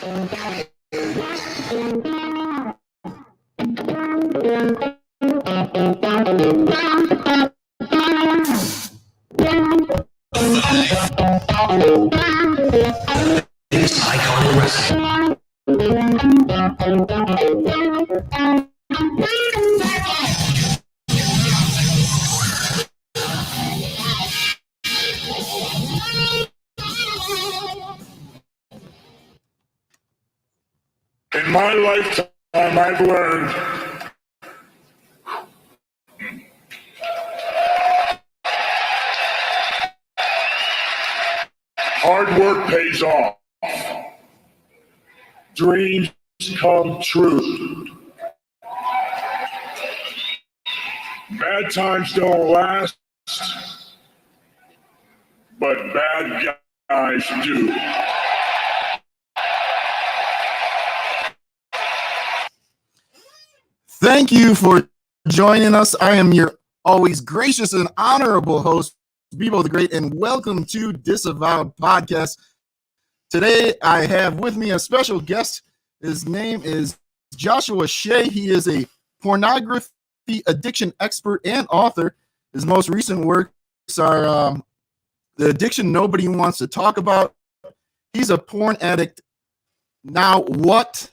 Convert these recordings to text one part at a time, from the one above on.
In my lifetime, I've learned hard work pays off. Dreams come true. Bad times don't last, but bad guys do. Thank you for joining us. I am your always gracious and honorable host, Bebo the Great, and welcome to Disavowed Podcast. Today, I have with me a special guest. His name is Joshua Shea. He is a pornography addiction expert and author. His most recent works are The Addiction Nobody Wants to Talk About. He's a porn addict. Now what?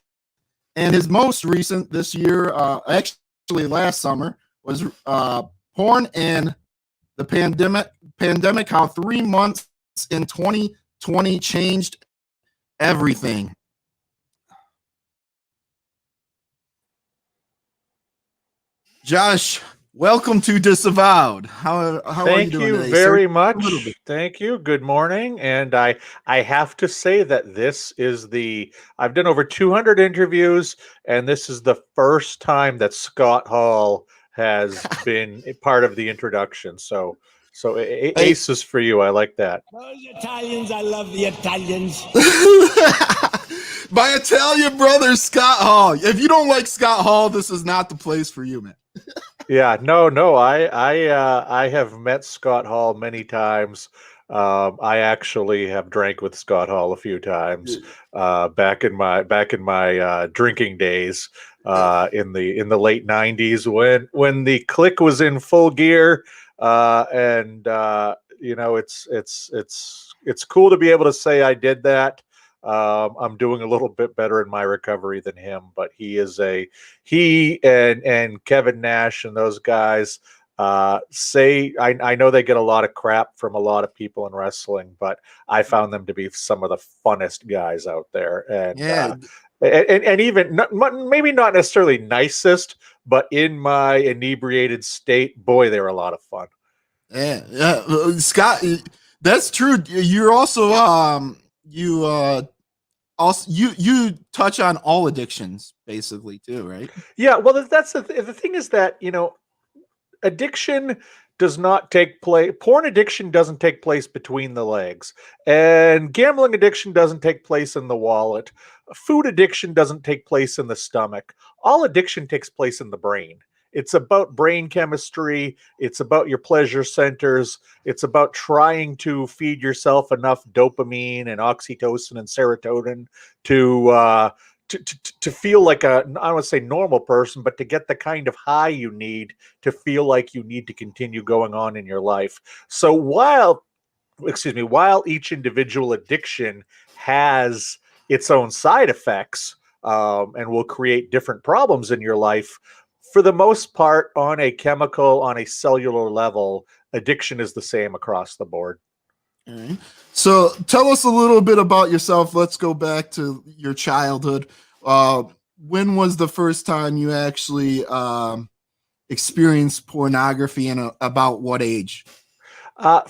And his most recent this year, actually last summer, was Porn and the Pandemic, how 3 months in 2020 changed everything. Josh, welcome to Disavowed. How are you doing today? Thank you very much. Thank you. Good morning. And I have to say that this is I've done over 200 interviews, and this is the first time that Scott Hall has been a part of the introduction. So aces for you. I like that. Those Italians, I love the Italians. My Italian brother, Scott Hall. If you don't like Scott Hall, this is not the place for you, man. Yeah, no. I have met Scott Hall many times. I actually have drank with Scott Hall a few times back in my drinking days in the late '90s when the clique was in full gear, and it's cool to be able to say I did that. I'm doing a little bit better in my recovery than him, but he and Kevin Nash and those guys I know they get a lot of crap from a lot of people in wrestling, but I found them to be some of the funnest guys out there. And and even maybe not necessarily nicest, but in my inebriated state, boy, they were a lot of fun. Yeah. Scott, that's true. You're also you touch on all addictions basically too, right? Yeah, well, that's the thing is that, addiction does not take place. Porn addiction doesn't take place between the legs, and gambling addiction doesn't take place in the wallet. Food addiction doesn't take place in the stomach. All addiction takes place in the brain. It's about brain chemistry. It's about your pleasure centers. It's about trying to feed yourself enough dopamine and oxytocin and serotonin to feel like I don't want to say normal person, but to get the kind of high you need to feel like you need to continue going on in your life. So while each individual addiction has its own side effects and will create different problems in your life, for the most part, on a chemical, on a cellular level, addiction is the same across the board. All right. So tell us a little bit about yourself. Let's go back to your childhood. When was the first time you actually experienced pornography, and about what age?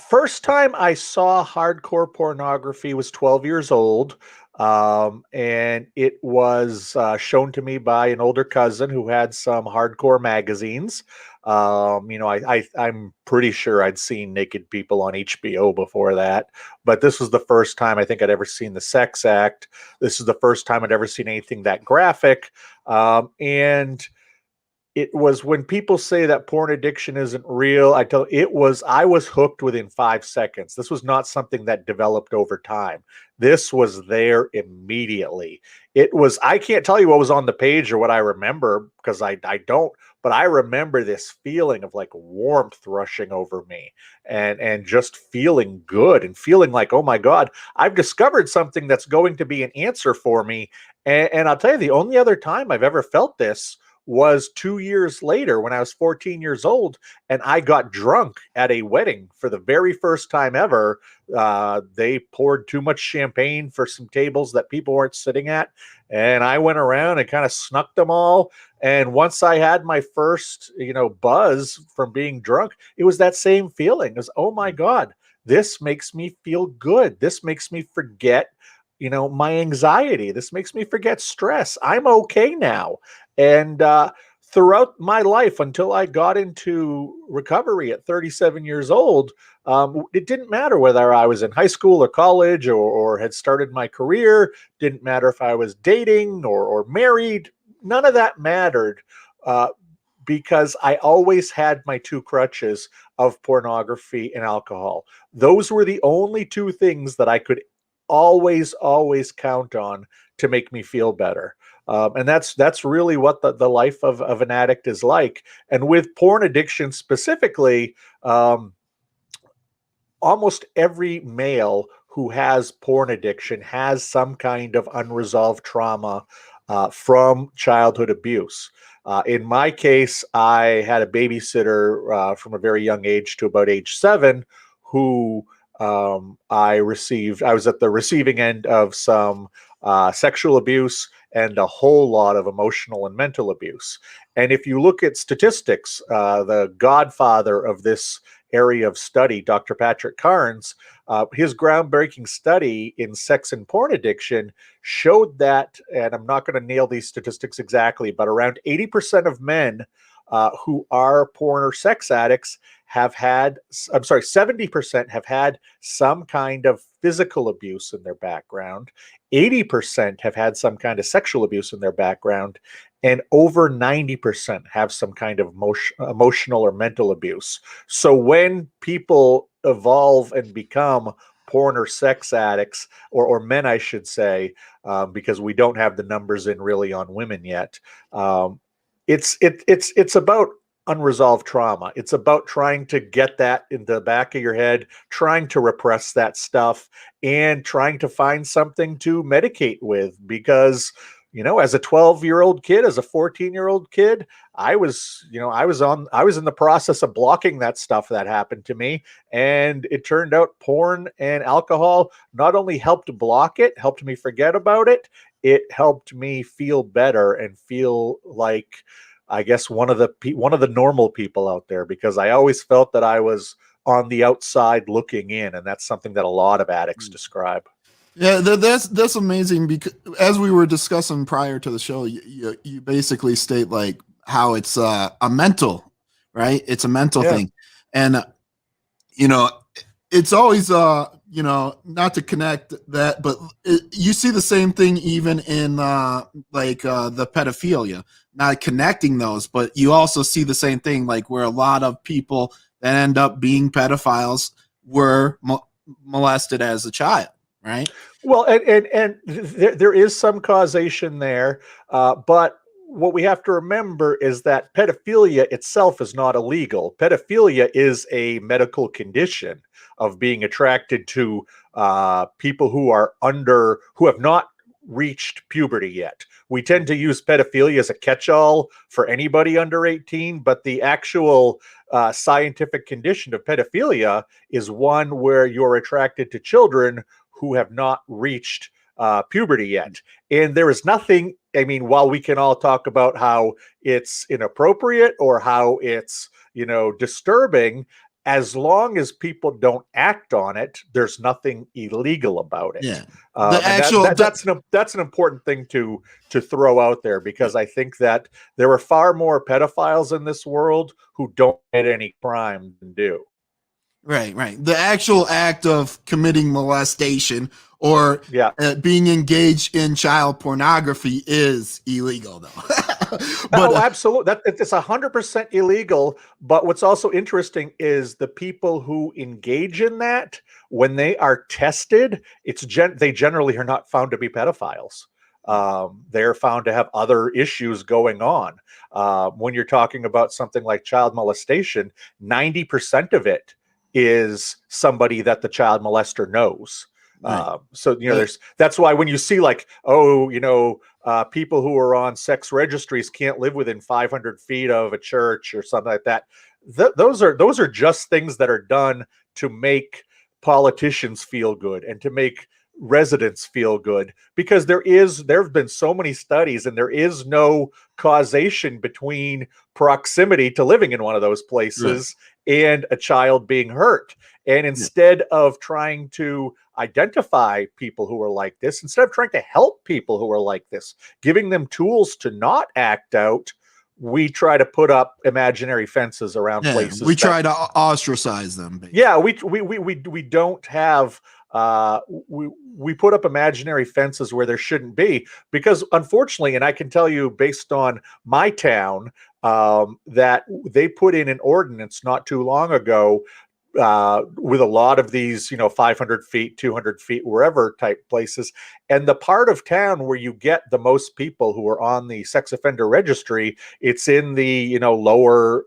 First time I saw hardcore pornography was 12 years old. And it was shown to me by an older cousin who had some hardcore magazines. I'm pretty sure I'd seen naked people on HBO before that, but this was the first time I think I'd ever seen the sex act. This is the first time I'd ever seen anything that graphic. And it was when people say that porn addiction isn't real, I was hooked within 5 seconds. This was not something that developed over time. This was there immediately. I can't tell you what was on the page or what I remember because I don't, but I remember this feeling of like warmth rushing over me and just feeling good and feeling like, oh my God, I've discovered something that's going to be an answer for me. And I'll tell you, the only other time I've ever felt this was 2 years later when I was 14 years old and I got drunk at a wedding for the very first time ever. They poured too much champagne for some tables that people weren't sitting at. And I went around and kind of snuck them all. And once I had my first, buzz from being drunk, it was that same feeling. It was, oh my God, this makes me feel good. This makes me forget, my anxiety. This makes me forget stress. I'm okay now. And throughout my life, until I got into recovery at 37 years old, it didn't matter whether I was in high school or college or had started my career. Didn't matter if I was dating or married. None of that mattered because I always had my two crutches of pornography and alcohol. Those were the only two things that I could always count on to make me feel better. And that's really what the life of an addict is like. And with porn addiction specifically, almost every male who has porn addiction has some kind of unresolved trauma from childhood abuse. In my case, I had a babysitter from a very young age to about age 7 who I was at the receiving end of some sexual abuse and a whole lot of emotional and mental abuse. And if you look at statistics, the godfather of this area of study, Dr. Patrick Carnes, his groundbreaking study in sex and porn addiction showed that, and I'm not going to nail these statistics exactly, but around 80% of men who are porn or sex addicts have had, 70% have had some kind of physical abuse in their background. 80% have had some kind of sexual abuse in their background, and over 90% have some kind of emotional or mental abuse. So when people evolve and become porn or sex addicts, or men, I should say, because we don't have the numbers in really on women yet, it's about unresolved trauma. It's about trying to get that in the back of your head, trying to repress that stuff, and trying to find something to medicate with. Because, as a 12-year-old kid, as a 14-year-old kid, I was in the process of blocking that stuff that happened to me. And it turned out porn and alcohol not only helped block it, helped me forget about it, it helped me feel better and feel like, I guess, one of the normal people out there, because I always felt that I was on the outside looking in, and that's something that a lot of addicts describe. Yeah, that's amazing, because as we were discussing prior to the show, you basically state like how it's a mental, right? It's a mental thing, and it's always not to connect that, but you see the same thing even in the pedophilia. Not connecting those, but you also see the same thing, like where a lot of people that end up being pedophiles were molested as a child, right? Well, and there is some causation there, but what we have to remember is that pedophilia itself is not illegal. Pedophilia is a medical condition of being attracted to people who have not reached puberty yet. We tend to use pedophilia as a catch-all for anybody under 18, but the actual scientific condition of pedophilia is one where you're attracted to children who have not reached puberty yet. And there is nothing, while we can all talk about how it's inappropriate or how it's, disturbing, as long as people don't act on it, there's nothing illegal about it. Yeah. That's an important thing to throw out there, because I think that there are far more pedophiles in this world who don't commit any crime than do. Right. The actual act of committing molestation or being engaged in child pornography is illegal, though. But Absolutely. It's 100% illegal. But what's also interesting is the people who engage in that, when they are tested, they generally are not found to be pedophiles. They're found to have other issues going on. When you're talking about something like child molestation, 90% of it is somebody that the child molester knows. Right. So that's why when you see like, people who are on sex registries can't live within 500 feet of a church or something like that. Those are just things that are done to make politicians feel good and to make residents feel good, because there have been so many studies and there is no causation between proximity to living in one of those places and a child being hurt. And instead of trying to identify people who are like this, instead of trying to help people who are like this, giving them tools to not act out, we try to put up imaginary fences around places. We try to ostracize them. Basically. Yeah, we don't have we put up imaginary fences where there shouldn't be, because unfortunately, and I can tell you based on my town, that they put in an ordinance not too long ago with a lot of these, 500 feet, 200 feet, wherever type places. And the part of town where you get the most people who are on the sex offender registry, it's in the, lower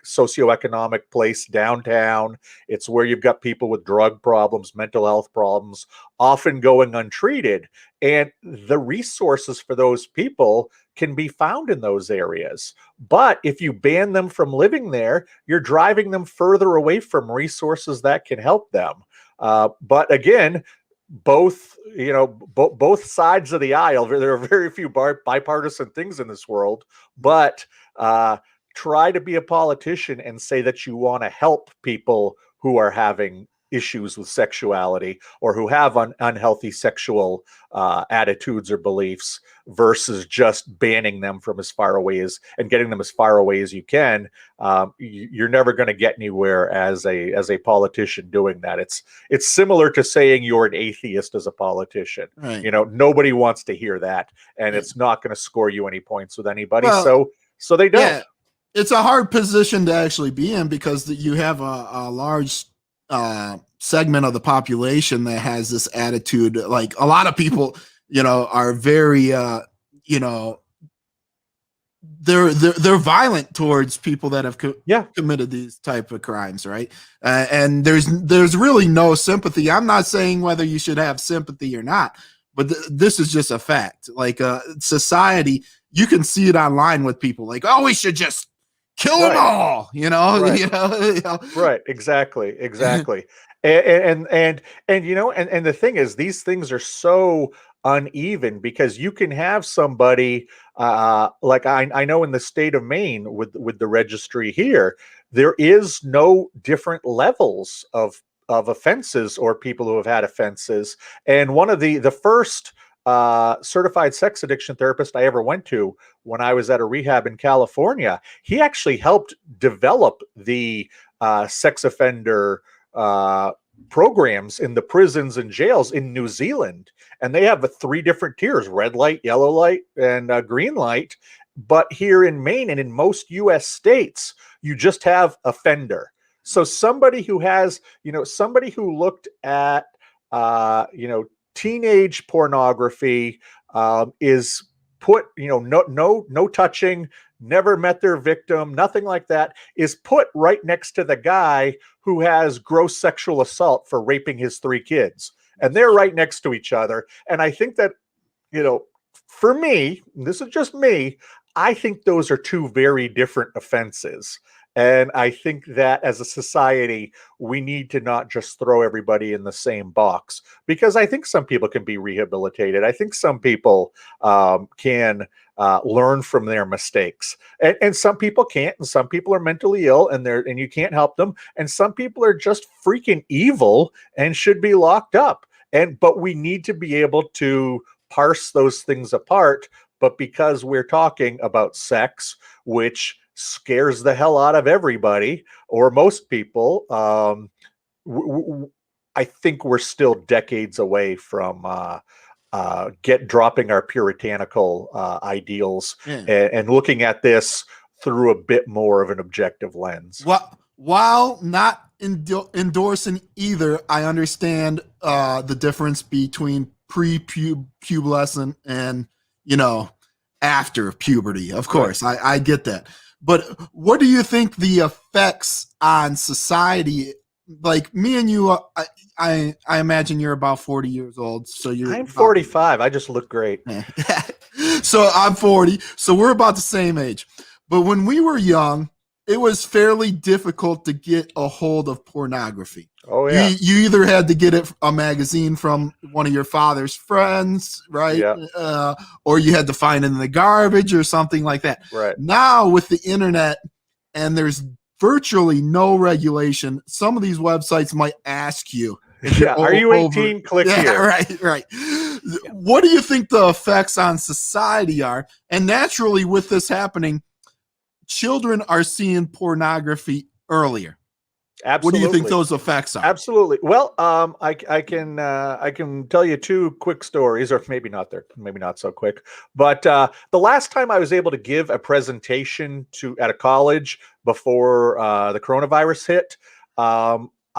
socioeconomic place downtown. It's where you've got people with drug problems, mental health problems, often going untreated. And the resources for those people can be found in those areas. But if you ban them from living there, you're driving them further away from resources that can help them. But again, both sides of the aisle, there are very few bipartisan things in this world, but try to be a politician and say that you want to help people who are having issues with sexuality or who have unhealthy sexual attitudes or beliefs, versus just banning them from as far away as and getting them as far away as you can. You're never going to get anywhere as a politician doing that. It's similar to saying you're an atheist as a politician. Right. Nobody wants to hear that, and it's not going to score you any points with anybody. Well, so they don't. Yeah, it's a hard position to actually be in, because you have a large segment of the population that has this attitude. Like a lot of people, are very, they're violent towards people that have committed these type of crimes, right? And there's really no sympathy. I'm not saying whether you should have sympathy or not, but this is just a fact. Like society, you can see it online with people like, oh, we should just kill them all, Right. Right. Exactly. And the thing is, these things are so uneven, because you can have somebody like I know in the state of Maine with the registry here, there is no different levels of offenses or people who have had offenses. And one of the first certified sex addiction therapist I ever went to, when I was at a rehab in California, he actually helped develop the sex offender programs in the prisons and jails in New Zealand. And they have 3 different tiers: red light, yellow light, and green light. But here in Maine and in most US states, you just have offender. So somebody who has, somebody who looked at, teenage pornography, is put, no touching, never met their victim, nothing like that, is put right next to the guy who has gross sexual assault for raping his 3 kids. And they're right next to each other. And I think that, for me, this is just me, I think those are 2 very different offenses. And I think that as a society, we need to not just throw everybody in the same box, because I think some people can be rehabilitated. I think some people can learn from their mistakes, and some people can't, and some people are mentally ill and you can't help them. And some people are just freaking evil and should be locked up. But we need to be able to parse those things apart. But because we're talking about sex, which scares the hell out of everybody or most people, I think we're still decades away from dropping our puritanical ideals Yeah. and looking at this through a bit more of an objective lens. While not endorsing either, I understand the difference between pre-pubescent and, after puberty. Of course, right. I get that. But what do you think the effects on society? Like me and you, I imagine you're about 40 years old. So I'm 45. I just look great. So I'm 40. So we're about the same age. But when we were young, it was fairly difficult to get a hold of pornography. Oh, yeah. You either had to get a magazine from one of your father's friends, right? Yeah. Or you had to find it in the garbage or something like that. Right. Now with the internet, and there's virtually no regulation, some of these websites might ask you. Yeah. Are you 18? Click here. Right. What do you think the effects on society are? And naturally, with this happening, children are seeing pornography earlier. Absolutely. What do you think those effects are? Absolutely. Well, I can tell you two quick stories, or maybe not so quick. But the last time I was able to give a presentation at a college before the coronavirus hit,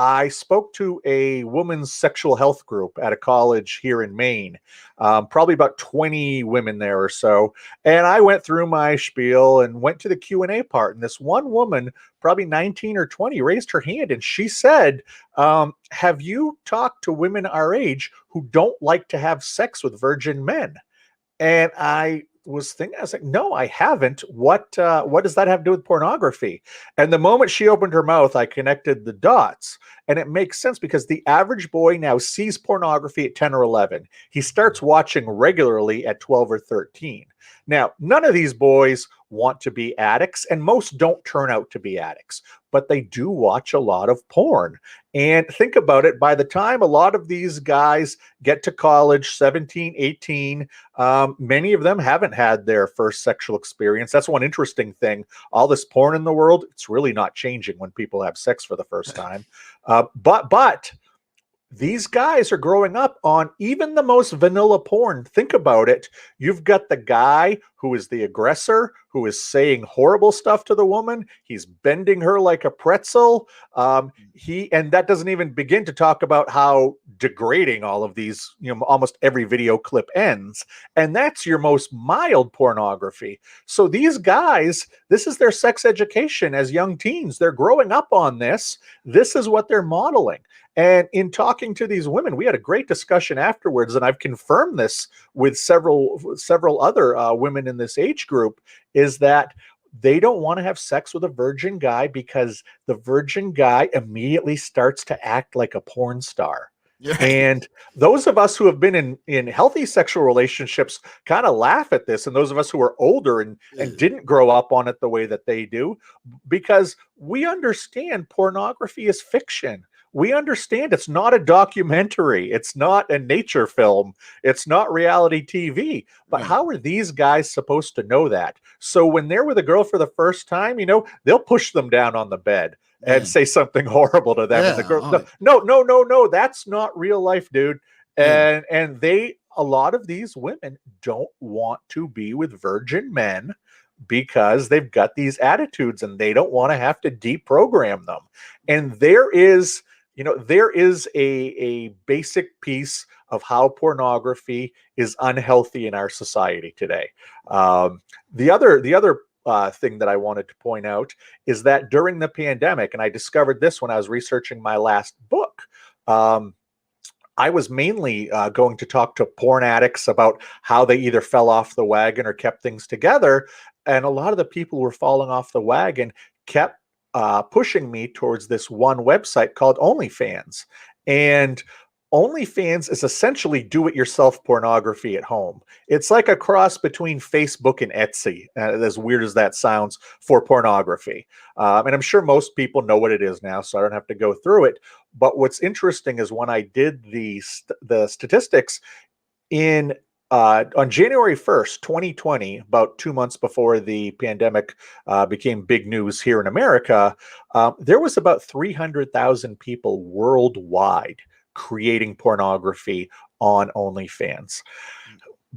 I spoke to a women's sexual health group at a college here in Maine, probably about 20 women there or so. And I went through my spiel and went to the Q&A part. And this one woman, probably 19 or 20, raised her hand and she said, have you talked to women our age who don't like to have sex with virgin men? And I was like, no, I haven't. What does that have to do with pornography? And the moment she opened her mouth, I connected the dots. And it makes sense because the average boy now sees pornography at 10 or 11. He starts watching regularly at 12 or 13. Now, none of these boys want to be addicts, and most don't turn out to be addicts, but they do watch a lot of porn. And think about it, by the time a lot of these guys get to college, 17, 18, many of them haven't had their first sexual experience. That's one interesting thing. All this porn in the world, it's really not changing when people have sex for the first time. But these guys are growing up on even the most vanilla porn. Think about it. You've got the guy who is the aggressor, who is saying horrible stuff to the woman. He's bending her like a pretzel. And that doesn't even begin to talk about how degrading all of these, almost every video clip ends. And that's your most mild pornography. So these guys, this is their sex education as young teens. They're growing up on this. This is what they're modeling. And in talking to these women, we had a great discussion afterwards, and I've confirmed this with several other women in this age group, is that they don't want to have sex with a virgin guy because the virgin guy immediately starts to act like a porn star. Yeah. And those of us who have been in healthy sexual relationships kind of laugh at this, and those of us who are older and didn't grow up on it the way that they do, because we understand pornography is fiction. We understand it's not a documentary. It's not a nature film. It's not reality TV. But how are these guys supposed to know that? So when they're with a girl for the first time, they'll push them down on the bed and say something horrible to them. And the girl, no, that's not real life, dude. And a lot of these women don't want to be with virgin men because they've got these attitudes and they don't want to have to deprogram them. And there is a basic piece of how pornography is unhealthy in our society today. The other thing that I wanted to point out is that during the pandemic, and I discovered this when I was researching my last book, I was mainly going to talk to porn addicts about how they either fell off the wagon or kept things together. And a lot of the people who were falling off the wagon kept pushing me towards this one website called OnlyFans. And OnlyFans is essentially do-it-yourself pornography at home. It's like a cross between Facebook and Etsy, as weird as that sounds, for pornography. And I'm sure most people know what it is now, so I don't have to go through it. But what's interesting is when I did the statistics on January 1st, 2020, about 2 months before the pandemic became big news here in America, there was about 300,000 people worldwide creating pornography on OnlyFans.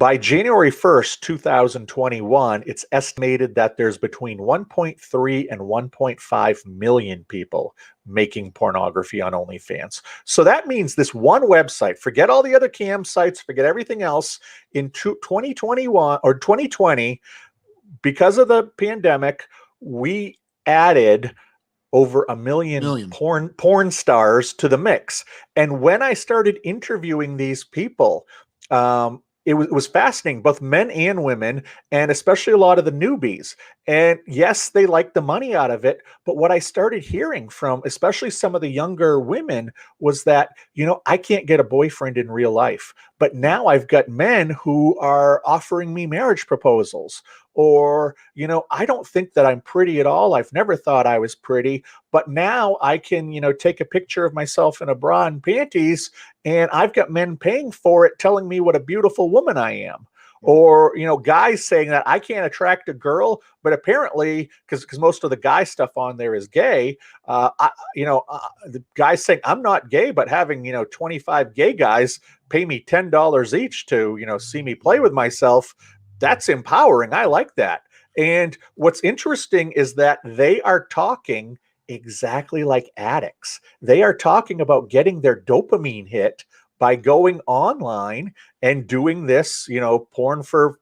By January 1st, 2021, it's estimated that there's between 1.3 and 1.5 million people making pornography on OnlyFans. So that means this one website, forget all the other cam sites, forget everything else, in 2021 or 2020, because of the pandemic, we added over a million porn stars to the mix. And when I started interviewing these people, it was fascinating, both men and women, and especially a lot of the newbies. And yes, they like the money out of it. But what I started hearing from, especially some of the younger women, was that, I can't get a boyfriend in real life. But now I've got men who are offering me marriage proposals. Or, I don't think that I'm pretty at all. I've never thought I was pretty. But now I can, take a picture of myself in a bra and panties, and I've got men paying for it, telling me what a beautiful woman I am. Or, guys saying that I can't attract a girl, but apparently, because most of the guy stuff on there is gay, the guys saying I'm not gay, but having, 25 gay guys pay me $10 each to, see me play with myself. That's empowering. I like that. And what's interesting is that they are talking exactly like addicts. They are talking about getting their dopamine hit by going online and doing this, porn for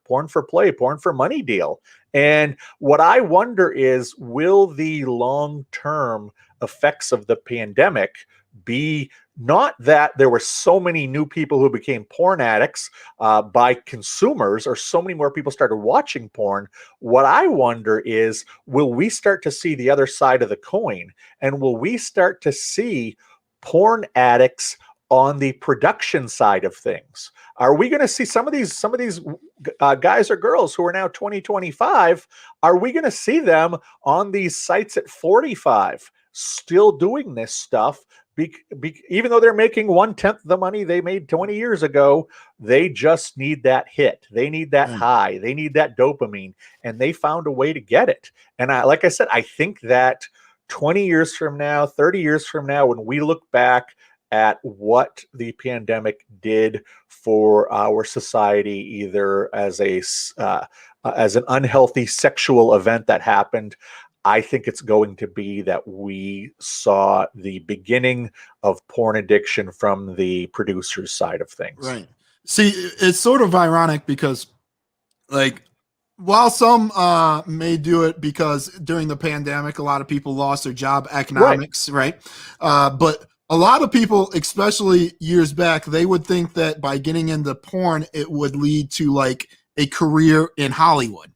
play, porn for money deal. And what I wonder is, will the long-term effects of the pandemic be not that there were so many new people who became porn addicts by consumers, or so many more people started watching porn? What I wonder is, will we start to see the other side of the coin? And will we start to see porn addicts on the production side of things? Are we going to see some of these guys or girls who are now 2025? Are we going to see them on these sites at 45 still doing this stuff? Even though they're making 1/10 the money they made 20 years ago, they just need that hit. They need that high. They need that dopamine, and they found a way to get it. And like I said, I think that 20 years from now, 30 years from now, when we look back at what the pandemic did for our society, either as an unhealthy sexual event that happened, I think it's going to be that we saw the beginning of porn addiction from the producer's side of things. Right. See, it's sort of ironic because, like, while some may do it because during the pandemic, a lot of people lost their job economics, right? But a lot of people, especially years back, they would think that by getting into porn, it would lead to like a career in Hollywood,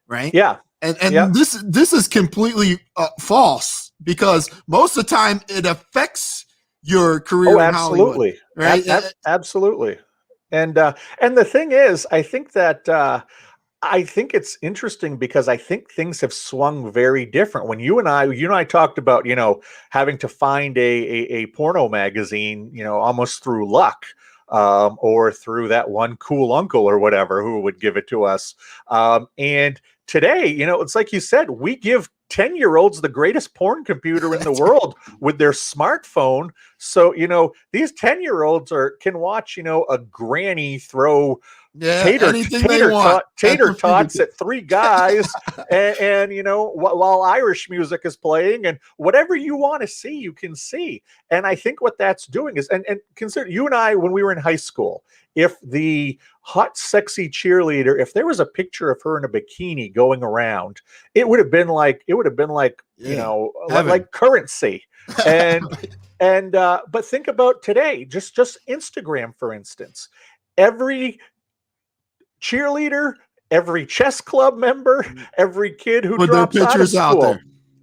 right? Yeah. And this is completely false, because most of the time it affects your career in Hollywood, right? Absolutely. And the thing is, I think that I think it's interesting because I think things have swung very different. When you and I talked about, having to find a porno magazine, almost through luck, or through that one cool uncle or whatever who would give it to us. And today, it's like you said, we give 10-year-olds the greatest porn computer in the world with their smartphone. So, these 10-year-olds can watch, a granny throw tater tots at three guys and while Irish music is playing, and whatever you want to see, you can see. And I think what that's doing is, and consider, you and I, when we were in high school, if the hot, sexy cheerleader, if there was a picture of her in a bikini going around, it would have been like like currency. And but think about today, just Instagram, for instance. Every cheerleader, every chess club member, every kid who drops out of school,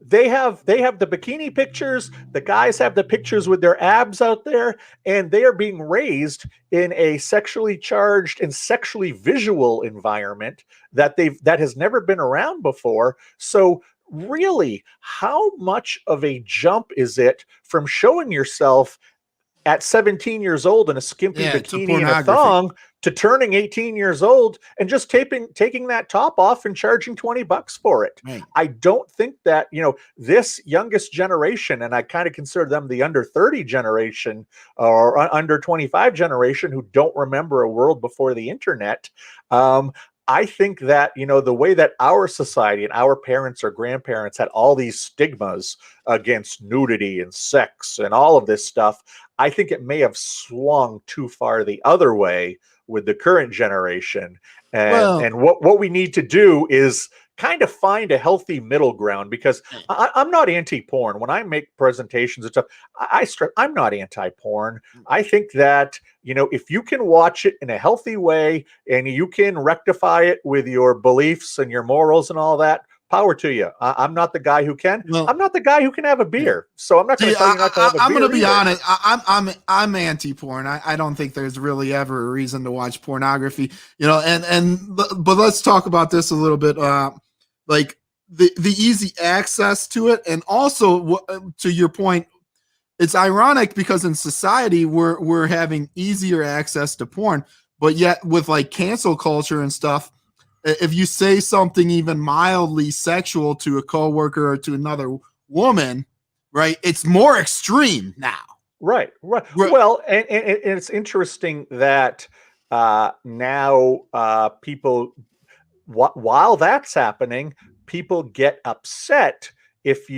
they have the bikini pictures. The guys have the pictures with their abs out there, and they are being raised in a sexually charged and sexually visual environment that has never been around before. So really, how much of a jump is it from showing yourself at 17 years old in a skimpy Yeah, to bikini and a pornography. thong to turning 18 years old and just taking that top off and charging $20 for it. Right. I don't think that, this youngest generation, and I kind of consider them the under 30 generation or under 25 generation who don't remember a world before the internet. I think that, the way that our society and our parents or grandparents had all these stigmas against nudity and sex and all of this stuff, I think it may have swung too far the other way with the current generation. And what we need to do is kind of find a healthy middle ground, because I'm not anti-porn. When I make presentations and stuff, I'm not anti-porn. I think that, if you can watch it in a healthy way and you can rectify it with your beliefs and your morals and all that, power to you. I'm not the guy who can. Well, I'm not the guy who can have a beer. So I'm not going to tell you not to have a beer. I'm going to be either. honest. I'm anti-porn. I don't think there's really ever a reason to watch pornography. But let's talk about this a little bit. Like the easy access to it, and also to your point, it's ironic because in society we're having easier access to porn, but yet with like cancel culture and stuff, if you say something even mildly sexual to a coworker or to another woman, right, it's more extreme now. Right. Well, and it's interesting that now people, while that's happening, people get upset if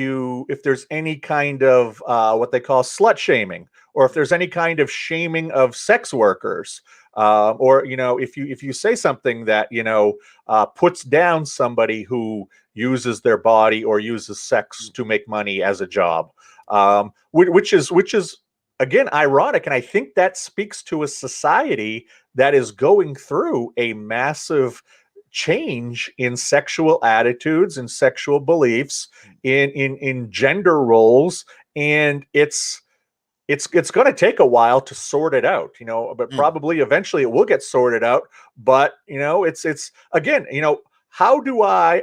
there's any kind of what they call slut shaming, or if there's any kind of shaming of sex workers, or if you say something that puts down somebody who uses their body or uses sex to make money as a job, which is again ironic, and I think that speaks to a society that is going through a massive change in sexual attitudes and sexual beliefs in gender roles, and it's going to take a while to sort it out, but probably eventually it will get sorted out. But it's again, how do I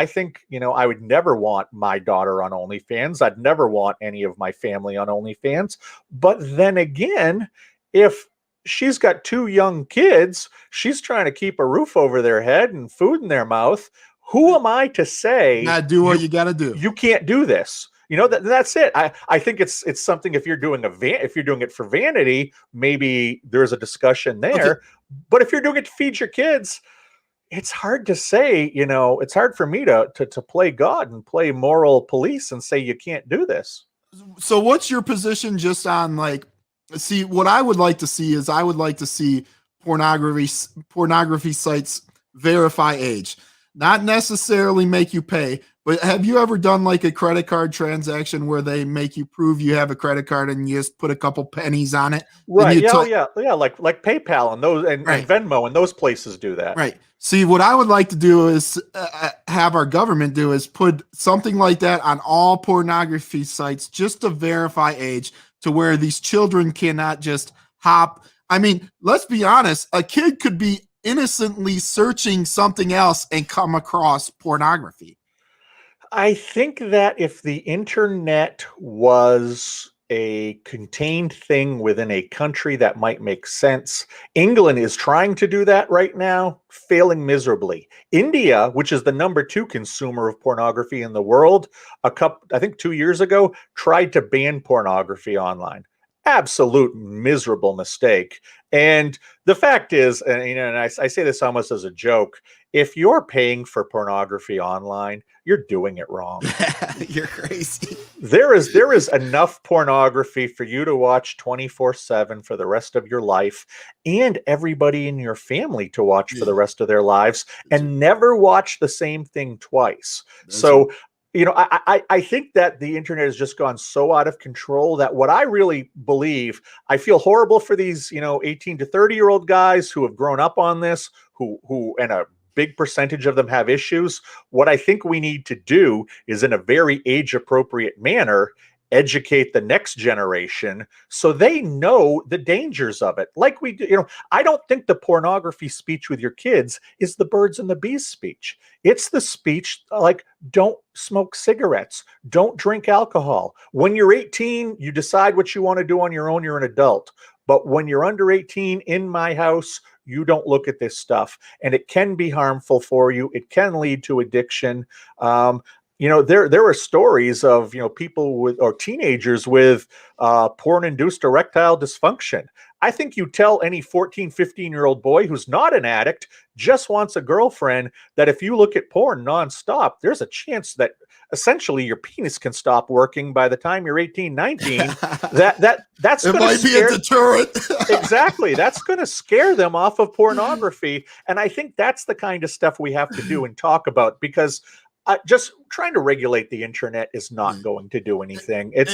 think, I would never want my daughter on OnlyFans. I'd never want any of my family on OnlyFans. But then again, if she's got 2 young kids, she's trying to keep a roof over their head and food in their mouth. Who am I to say, do what you got to do? You can't do this. That's it. I think it's something, if you're doing it for vanity, maybe there's a discussion there. Okay. But if you're doing it to feed your kids, it's hard to say, it's hard for me to play God and play moral police and say you can't do this. So what's your position just on see, what I would like to see is pornography sites verify age, not necessarily make you pay, but have you ever done like a credit card transaction where they make you prove you have a credit card and you just put a couple pennies on it? Right. Yeah. Like PayPal and those and Venmo and those places do that. Right. See, what I would like to do is have our government do is put something like that on all pornography sites just to verify age, to where these children cannot just hop. I mean, let's be honest, a kid could be innocently searching something else and come across pornography. I think that if the internet was a contained thing within a country, that might make sense. England is trying to do that right now, failing miserably. India, which is the number 2 consumer of pornography in the world, I think 2 years ago, tried to ban pornography online. Absolute miserable mistake. And the fact is, and I say this almost as a joke, if you're paying for pornography online, you're doing it wrong. You're crazy. There is enough pornography for you to watch 24/7 for the rest of your life, and everybody in your family to watch for the rest of their lives, and never watch the same thing twice. So I think that the internet has just gone so out of control that what I really believe, I feel horrible for these, 18 to 30-year-old guys who have grown up on this, who and a big percentage of them have issues. What I think we need to do is, in a very age-appropriate manner, educate the next generation so they know the dangers of it. Like we do, I don't think the pornography speech with your kids is the birds and the bees speech. It's the speech like, don't smoke cigarettes, don't drink alcohol. When you're 18, you decide what you want to do on your own, you're an adult. But when you're under 18 in my house, you don't look at this stuff, and it can be harmful for you. It can lead to addiction. There are stories of, people with, or teenagers with porn-induced erectile dysfunction. I think you tell any 14, 15-year-old boy who's not an addict, just wants a girlfriend, that if you look at porn nonstop, there's a chance that essentially your penis can stop working by the time you're 18, 19. That's it might be a deterrent. Exactly. That's going to scare them off of pornography. And I think that's the kind of stuff we have to do and talk about, because just trying to regulate the internet is not going to do anything. It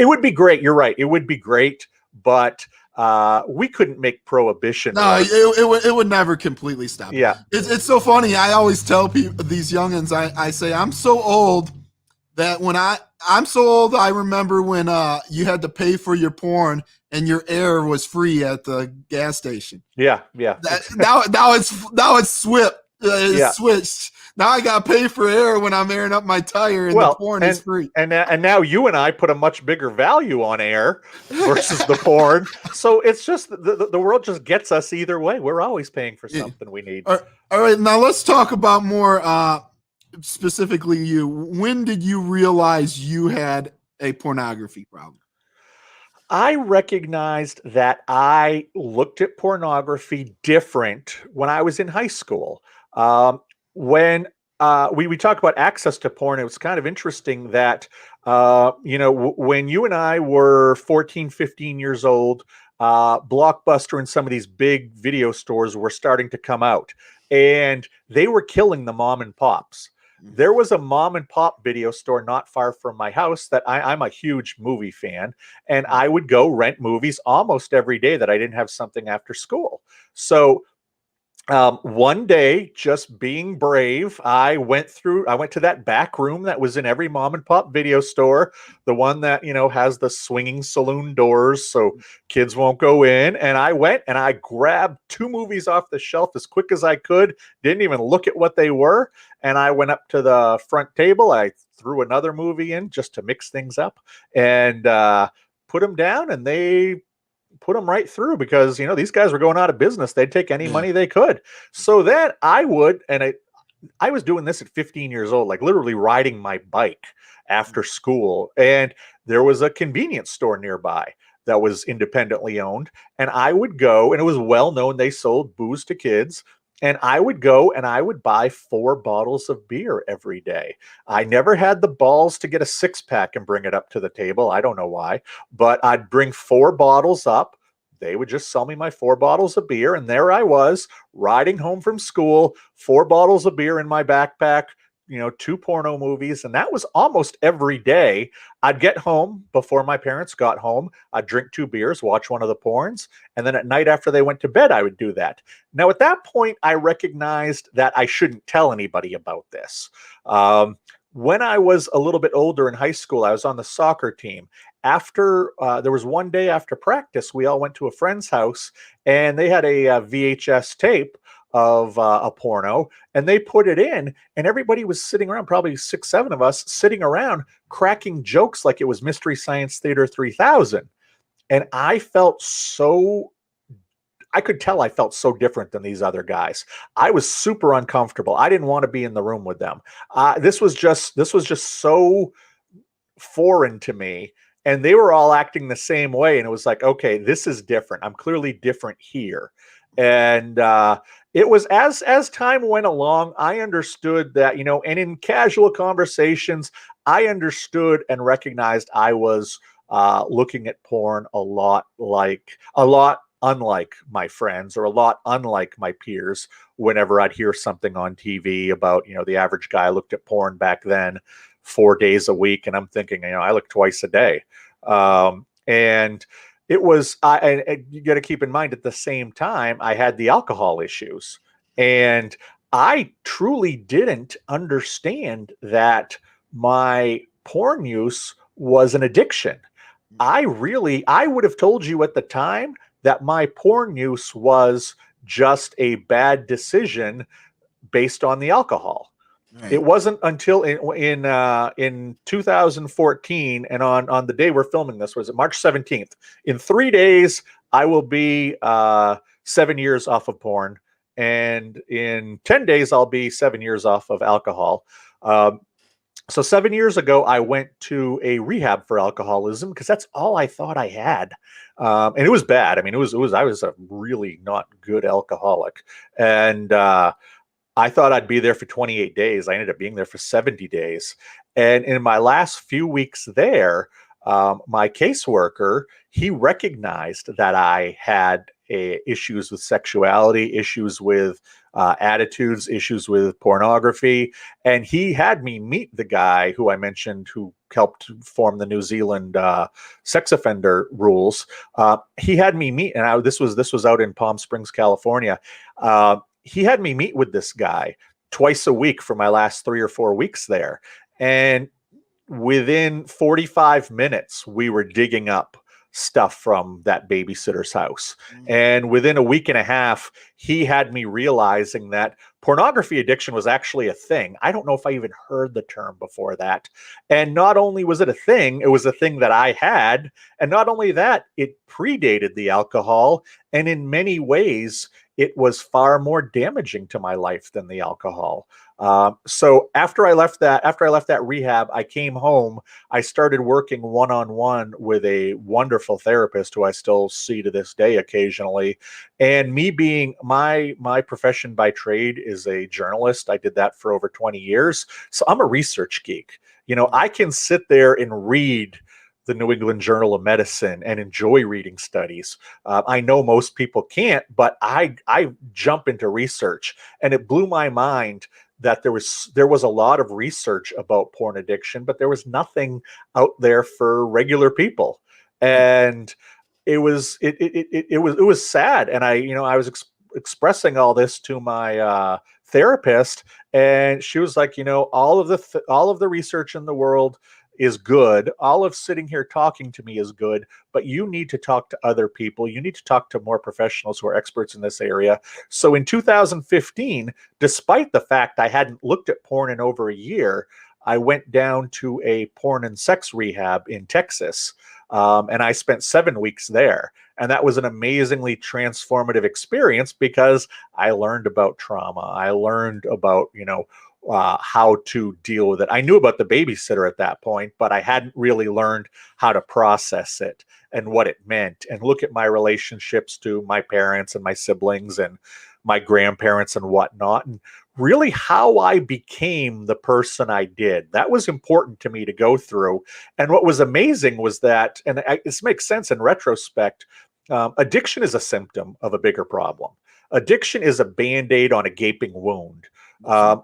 would be great. You're right. It would be great, but we couldn't make prohibition. No, it would never completely stop. Yeah. It's so funny. I always tell people, these youngins, I say, I'm so old that when I'm so old, I remember when you had to pay for your porn and your air was free at the gas station. Yeah. Now it's switched. Now I got to pay for air when I'm airing up my tire, and the porn is free. And now you and I put a much bigger value on air versus the porn. So it's just the world just gets us either way. We're always paying for something we need. All right, now let's talk about more specifically you. When did you realize you had a pornography problem? I recognized that I looked at pornography different when I was in high school. When we talk about access to porn, it was kind of interesting that, when you and I were 14, 15 years old, Blockbuster and some of these big video stores were starting to come out, and they were killing the mom and pops. There was a mom and pop video store not far from my house that I'm a huge movie fan, and I would go rent movies almost every day that I didn't have something after school. So one day, just being brave, I went to that back room that was in every mom and pop video store, the one that, has the swinging saloon doors so kids won't go in. And I went and I grabbed 2 movies off the shelf as quick as I could, didn't even look at what they were. And I went up to the front table. I threw another movie in just to mix things up and put them down, and they put them right through, because these guys were going out of business. They'd take any money they could. So then I was doing this at 15 years old, like literally riding my bike after school, and there was a convenience store nearby that was independently owned, and I would go, and it was well known they sold booze to kids. And I would go and I would buy 4 bottles of beer every day. I never had the balls to get a 6-pack and bring it up to the table. I don't know why, but I'd bring 4 bottles up. They would just sell me my 4 bottles of beer. And there I was riding home from school, 4 bottles of beer in my backpack, 2 porno movies. And that was almost every day. I'd get home before my parents got home. I'd drink 2 beers, watch one of the porns. And then at night after they went to bed, I would do that. Now, at that point, I recognized that I shouldn't tell anybody about this. When I was a little bit older in high school, I was on the soccer team. After there was one day after practice, we all went to a friend's house, and they had a VHS tape of a porno, and they put it in, and everybody was sitting around, probably 6, 7 of us sitting around cracking jokes like it was Mystery Science Theater 3000. And I could tell I felt so different than these other guys. I was super uncomfortable. I didn't want to be in the room with them. This was just so foreign to me. And they were all acting the same way. And it was like, okay, this is different. I'm clearly different here. And it was as time went along, I understood that, and in casual conversations, I understood and recognized I was looking at porn a lot unlike my friends, or a lot unlike my peers. Whenever I'd hear something on TV about, the average guy looked at porn back then 4 days a week, and I'm thinking, I look twice a day. And it was, and you got to keep in mind, at the same time, I had the alcohol issues, and I truly didn't understand that my porn use was an addiction. I would have told you at the time that my porn use was just a bad decision based on the alcohol. Right. It wasn't until in 2014, and on the day we're filming this, was it March 17th? In 3 days, I will be 7 years off of porn, and in 10 days, I'll be 7 years off of alcohol. So 7 years ago, I went to a rehab for alcoholism because that's all I thought I had, and it was bad. I mean, I was a really not good alcoholic, and I thought I'd be there for 28 days. I ended up being there for 70 days, and in my last few weeks there, my caseworker, he recognized that I had issues with sexuality, issues with attitudes, issues with pornography. And he had me meet the guy who I mentioned who helped form the New Zealand sex offender rules. He had me meet, and this was out in Palm Springs, California. He had me meet with this guy twice a week for my last 3 or 4 weeks there. And within 45 minutes, we were digging up stuff from that babysitter's house. And within a week and a half, he had me realizing that pornography addiction was actually a thing. I don't know if I even heard the term before that. And not only was it a thing, it was a thing that I had. And not only that, it predated the alcohol. And in many ways, it was far more damaging to my life than the alcohol. So after I left that rehab, I came home. I started working one-on-one with a wonderful therapist who I still see to this day occasionally. And me being my profession by trade is a journalist. I did that for over 20 years. So I'm a research geek. You know, I can sit there and read the New England Journal of Medicine and enjoy reading studies. I know most people can't, but I jump into research, and it blew my mind that there was a lot of research about porn addiction, but there was nothing out there for regular people, and it was sad. And I was expressing all this to my therapist, and she was like, all of the research in the world is good. All of sitting here talking to me is good, but you need to talk to other people. You need to talk to more professionals who are experts in this area. So in 2015, despite the fact I hadn't looked at porn in over a year, I went down to a porn and sex rehab in Texas. And I spent 7 weeks there. And that was an amazingly transformative experience because I learned about trauma. I learned about, how to deal with it. I knew about the babysitter at that point, but I hadn't really learned how to process it and what it meant and look at my relationships to my parents and my siblings and my grandparents and whatnot, and really how I became the person I did. That was important to me to go through. And what was amazing was that, and this makes sense in retrospect, addiction is a symptom of a bigger problem. Addiction is a Band-Aid on a gaping wound.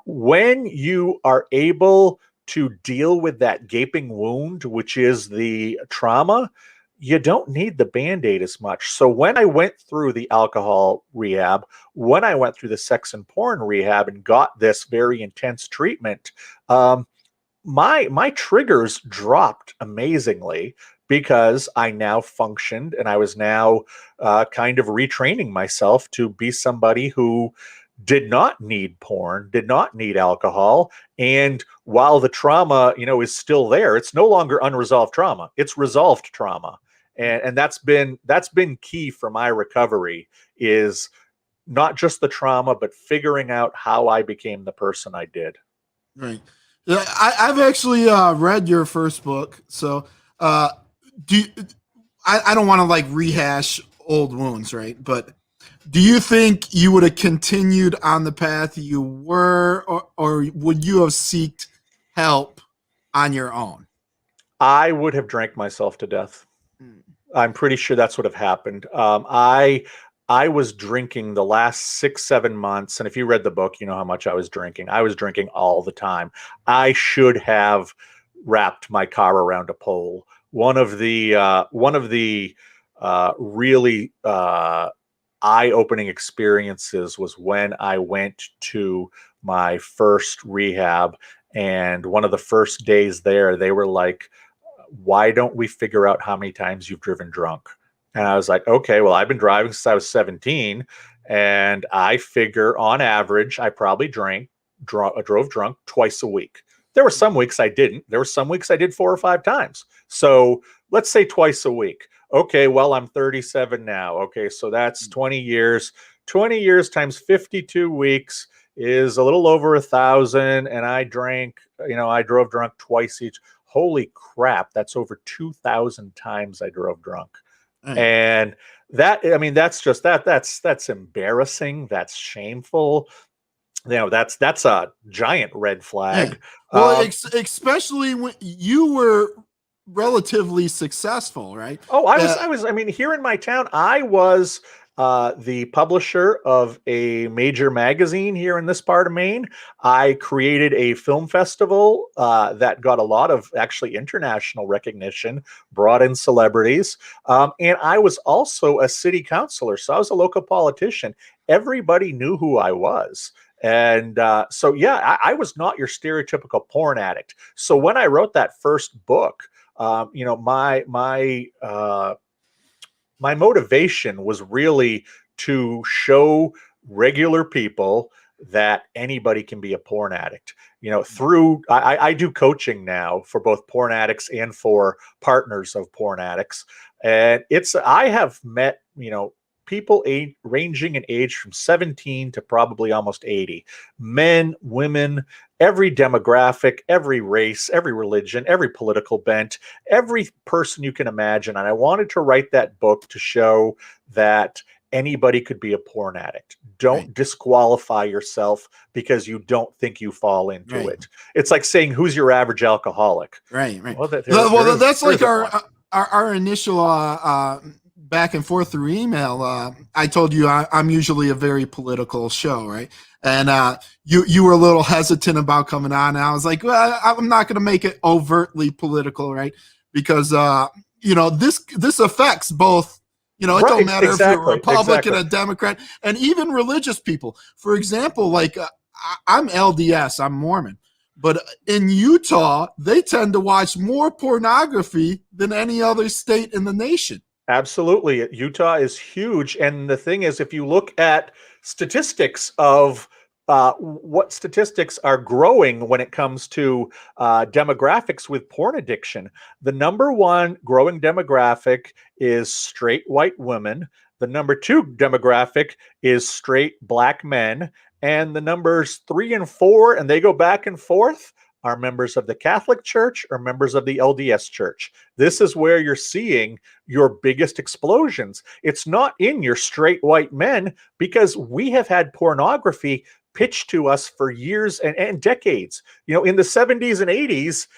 When you are able to deal with that gaping wound, which is the trauma, you don't need the Band-Aid as much. So when I went through the alcohol rehab, when I went through the sex and porn rehab and got this very intense treatment, my triggers dropped amazingly because I now functioned, and I was now kind of retraining myself to be somebody who did not need porn, did not need alcohol. And while the trauma, is still there, it's no longer unresolved trauma. It's resolved trauma. And that's been key for my recovery, is not just the trauma, but figuring out how I became the person I did. Right. Yeah, I've actually read your first book. So I don't want to rehash old wounds, right? But do you think you would have continued on the path you were, or would you have sought help on your own? I would have drank myself to death. I'm pretty sure that's what have happened. I was drinking the last 6-7 months, and if you read the book, you know how much I was drinking. I was drinking all the time. I should have wrapped my car around a pole. One of the really eye-opening experiences was when I went to my first rehab, and one of the first days there, they were like, why don't we figure out how many times you've driven drunk? And I was like, okay, well, I've been driving since I was 17, and I figure on average, I probably drove drunk twice a week. There were some weeks I didn't. There were some weeks I did 4 or 5 times. So let's say twice a week. Okay, well, I'm 37 now. Okay, so that's 20 years. 20 years times 52 weeks is a little over 1,000. And I drove drunk twice each. Holy crap, that's over 2,000 times I drove drunk. And that's embarrassing. That's shameful. That's a giant red flag. Well, especially when you were relatively successful, right? Oh, I mean, here in my town, I was the publisher of a major magazine here in this part of Maine. I created a film festival that got a lot of actually international recognition, brought in celebrities. And I was also a city councilor. So I was a local politician. Everybody knew who I was. And so, yeah, I was not your stereotypical porn addict. So when I wrote that first book, my motivation was really to show regular people that anybody can be a porn addict. I do coaching now for both porn addicts and for partners of porn addicts. And I have met, people ranging in age from 17 to probably almost 80, men, women, every demographic, every race, every religion, every political bent, every person you can imagine. And I wanted to write that book to show that anybody could be a porn addict. Don't disqualify yourself because you don't think you fall into it. It's like saying, who's your average alcoholic? Right. Well, that's like our initial back and forth through email. I told you I'm usually a very political show, right? And you were a little hesitant about coming on. And I was like, well, I'm not going to make it overtly political, right? Because this affects both. It don't matter if you're a Republican, a Democrat, and even religious people. For example, like I'm LDS, I'm Mormon. But in Utah, they tend to watch more pornography than any other state in the nation. Absolutely. Utah is huge. And the thing is, if you look at statistics of what statistics are growing when it comes to demographics with porn addiction, the number one growing demographic is straight white women. The number two demographic is straight black men. And the numbers 3 and 4, and they go back and forth, are members of the Catholic Church or members of the LDS Church. This is where you're seeing your biggest explosions. It's not in your straight white men, because we have had pornography pitched to us for years and decades. In the 70s and 80s,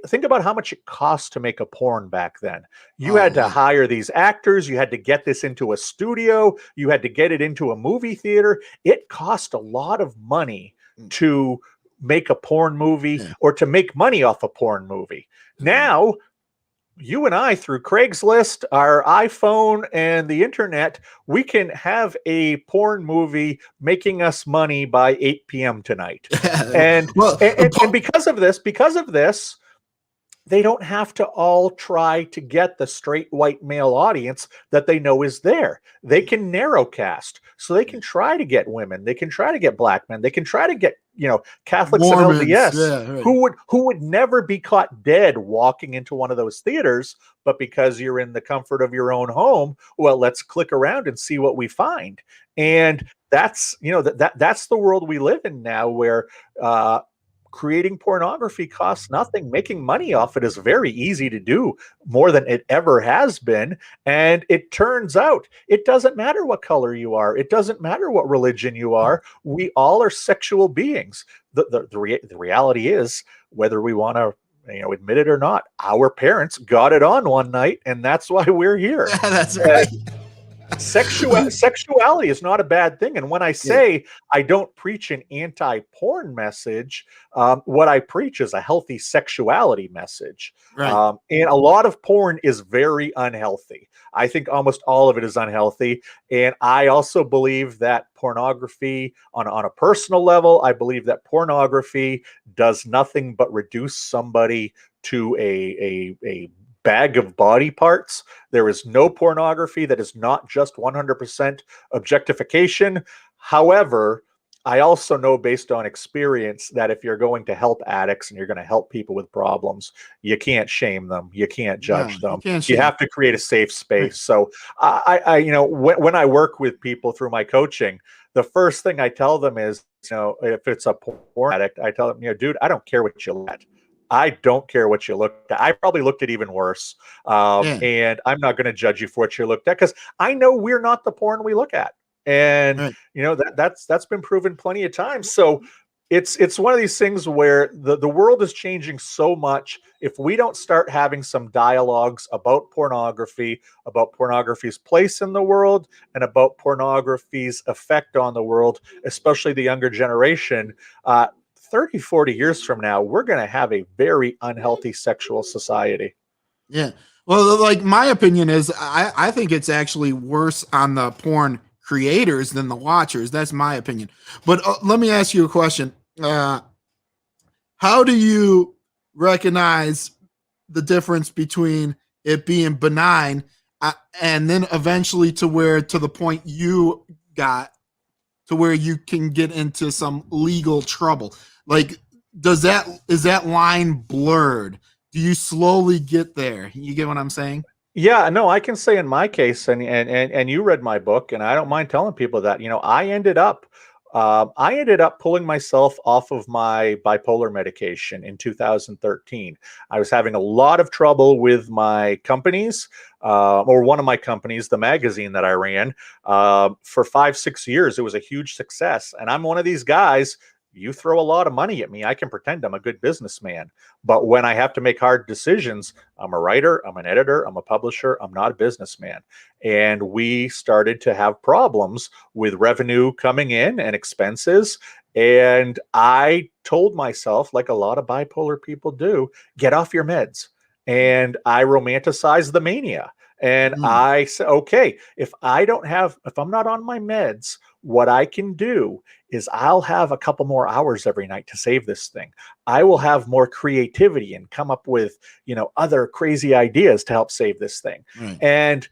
think about how much it cost to make a porn back then. You had to hire these actors. You had to get this into a studio. You had to get it into a movie theater. It cost a lot of money to make a porn movie or to make money off a porn movie. Now, you and I, through Craigslist, our iPhone, and the internet, we can have a porn movie making us money by 8 p.m. tonight. And because of this, they don't have to all try to get the straight white male audience that they know is there. They can narrowcast. So they can try to get women. They can try to get black men. They can try to get, Catholics Mormons, and LDS who would never be caught dead walking into one of those theaters. But because you're in the comfort of your own home, well, let's click around and see what we find. And that's, that's the world we live in now, where creating pornography costs nothing. Making money off it is very easy to do, more than it ever has been. And it turns out it doesn't matter what color you are. It doesn't matter what religion you are. We all are sexual beings. The reality is, whether we want to admit it or not, our parents got it on one night, and that's why we're here. That's right. Sexuality is not a bad thing. And when I say I don't preach an anti-porn message, what I preach is a healthy sexuality message. Right. And a lot of porn is very unhealthy. I think almost all of it is unhealthy. And I also believe that pornography, on a personal level, I believe that pornography does nothing but reduce somebody to a bag of body parts. There is no pornography that is not just 100% objectification. However, I also know based on experience that if you're going to help addicts and you're going to help people with problems, you can't shame them. You can't judge No, them. can't You shame. have to create a safe space. Right. So when I work with people through my coaching, the first thing I tell them is, if it's a porn addict, I tell them, dude, I don't care what you look at. I don't care what you looked at. I probably looked at even worse. Yeah. And I'm not going to judge you for what you looked at because I know we're not the porn we look at. And Right. that's been proven plenty of times. So it's one of these things where the world is changing so much. If we don't start having some dialogues about pornography's place in the world, and about pornography's effect on the world, especially the younger generation, 30, 40 years from now, we're going to have a very unhealthy sexual society. Yeah. Well, like my opinion is I think it's actually worse on the porn creators than the watchers. That's my opinion. But let me ask you a question. How do you recognize the difference between it being benign and then eventually to the point you got to where you can get into some legal trouble? Like, is that line blurred? Do you slowly get there? You get what I'm saying? Yeah, no, I can say in my case, and you read my book, and I don't mind telling people that, I ended up pulling myself off of my bipolar medication in 2013. I was having a lot of trouble with my companies, or one of my companies, the magazine that I ran, for 5, 6 years. It was a huge success. And I'm one of these guys. You throw a lot of money at me, I can pretend I'm a good businessman. But when I have to make hard decisions, I'm a writer, I'm an editor, I'm a publisher, I'm not a businessman. And we started to have problems with revenue coming in and expenses. And I told myself, like a lot of bipolar people do, get off your meds. And I romanticized the mania. And I said, okay, if I'm not on my meds, what I can do is I'll have a couple more hours every night to save this thing. I will have more creativity and come up with, other crazy ideas to help save this thing. Right. And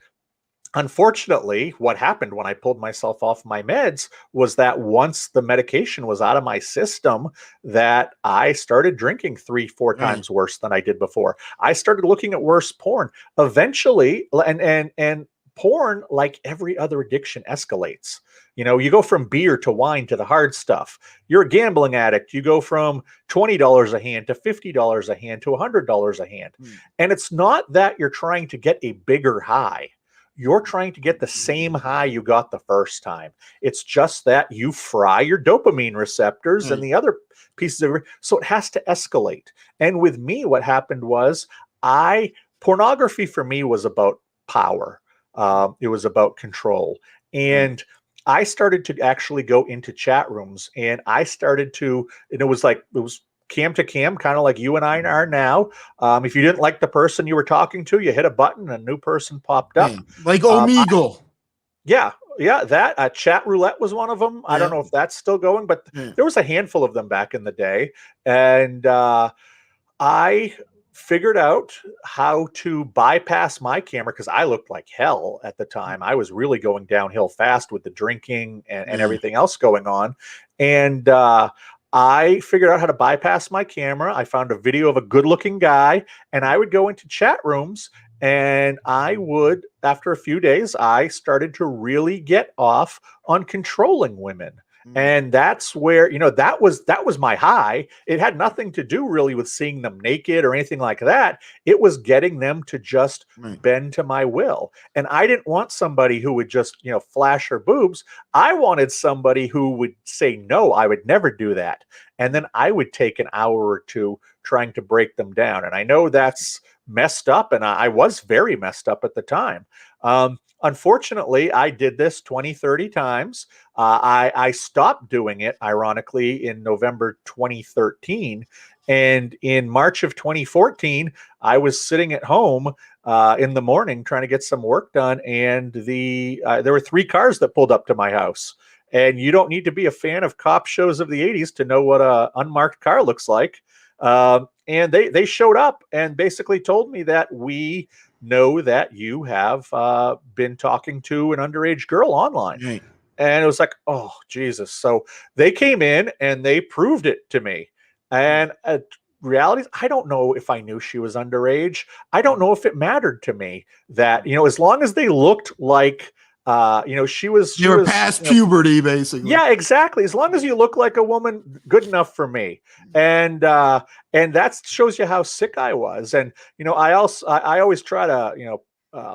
unfortunately, what happened when I pulled myself off my meds was that once the medication was out of my system, that I started drinking 3-4 times worse than I did before. I started looking at worse porn. Eventually, and porn, like every other addiction, escalates. You go from beer to wine to the hard stuff. You're a gambling addict. You go from $20 a hand to $50 a hand to $100 a hand. And it's not that you're trying to get a bigger high. You're trying to get the same high you got the first time. It's just that you fry your dopamine receptors and the other pieces of it. So it has to escalate. And with me, what happened was pornography for me was about power. It was about control. And I started to actually go into chat rooms, and it was cam to cam, kind of like you and I are now. If you didn't like the person you were talking to, you hit a button and a new person popped up. Like Omegle. Yeah, that chat roulette was one of them. I don't know if that's still going, but there was a handful of them back in the day. And I figured out how to bypass my camera because I looked like hell at the time. I was really going downhill fast with the drinking and everything else going on. And I figured out how to bypass my camera. I found a video of a good-looking guy, and I would go into chat rooms, and after a few days, I started to really get off on controlling women. And that's where, that was my high. It had nothing to do really with seeing them naked or anything like that. It was getting them to just bend to my will. And I didn't want somebody who would just, flash her boobs. I wanted somebody who would say, no, I would never do that. And then I would take an hour or two trying to break them down. And I know that's messed up, and I was very messed up at the time. Unfortunately, I did this 20, 30 times. I stopped doing it, ironically, in November 2013. And in March of 2014, I was sitting at home in the morning trying to get some work done, and there were 3 cars that pulled up to my house. And you don't need to be a fan of cop shows of the 80s to know what a unmarked car looks like. And they showed up and basically told me that we know that you have been talking to an underage girl online. Right. And it was like, oh, Jesus. So they came in and they proved it to me. And reality is, I don't know if I knew she was underage. I don't know if it mattered to me that, as long as they looked like, she was past puberty, basically. Yeah, exactly. As long as you look like a woman, good enough for me. And that shows you how sick I was. And I always try to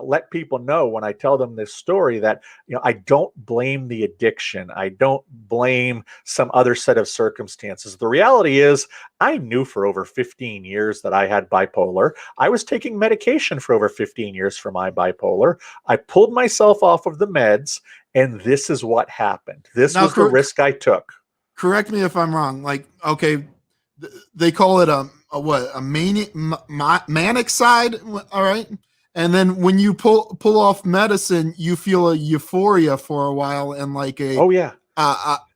let people know when I tell them this story that I don't blame the addiction. I don't blame some other set of circumstances. The reality is, I knew for over 15 years that I had bipolar. I was taking medication for over 15 years for my bipolar. I pulled myself off of the meds, and this is what happened. This was the risk I took. Correct me if I'm wrong. Like, okay, they call it a manic side, all right? And then when you pull off medicine, you feel a euphoria for a while and like a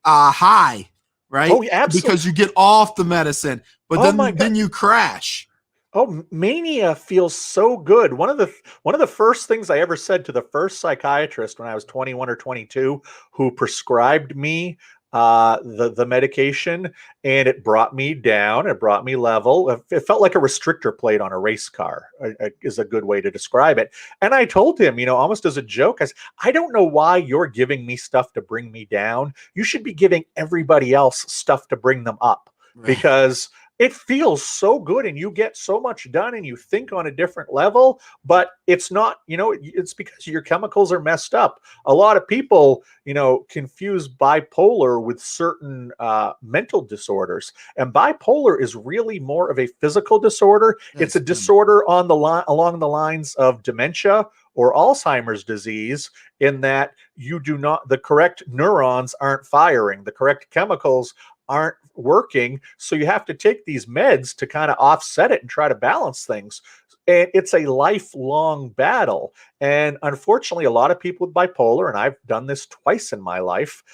high, right? Oh, yeah, absolutely. Because you get off the medicine, but then you crash. Oh, mania feels so good. One of the first things I ever said to the first psychiatrist when I was 21 or 22, who prescribed me the medication, and it brought me down, it brought me level. It felt like a restrictor plate on a race car is a good way to describe it. And I told him, almost as a joke, I don't know why you're giving me stuff to bring me down. You should be giving everybody else stuff to bring them up. Right. Because it feels so good and you get so much done and you think on a different level, but it's not, it's because your chemicals are messed up. A lot of people, confuse bipolar with certain mental disorders, and bipolar is really more of a physical disorder. It's a disorder on along the lines of dementia or Alzheimer's disease, in that the correct neurons aren't firing, the correct chemicals aren't working. So you have to take these meds to kind of offset it and try to balance things. And it's a lifelong battle. And unfortunately, a lot of people with bipolar, and I've done this twice in my life,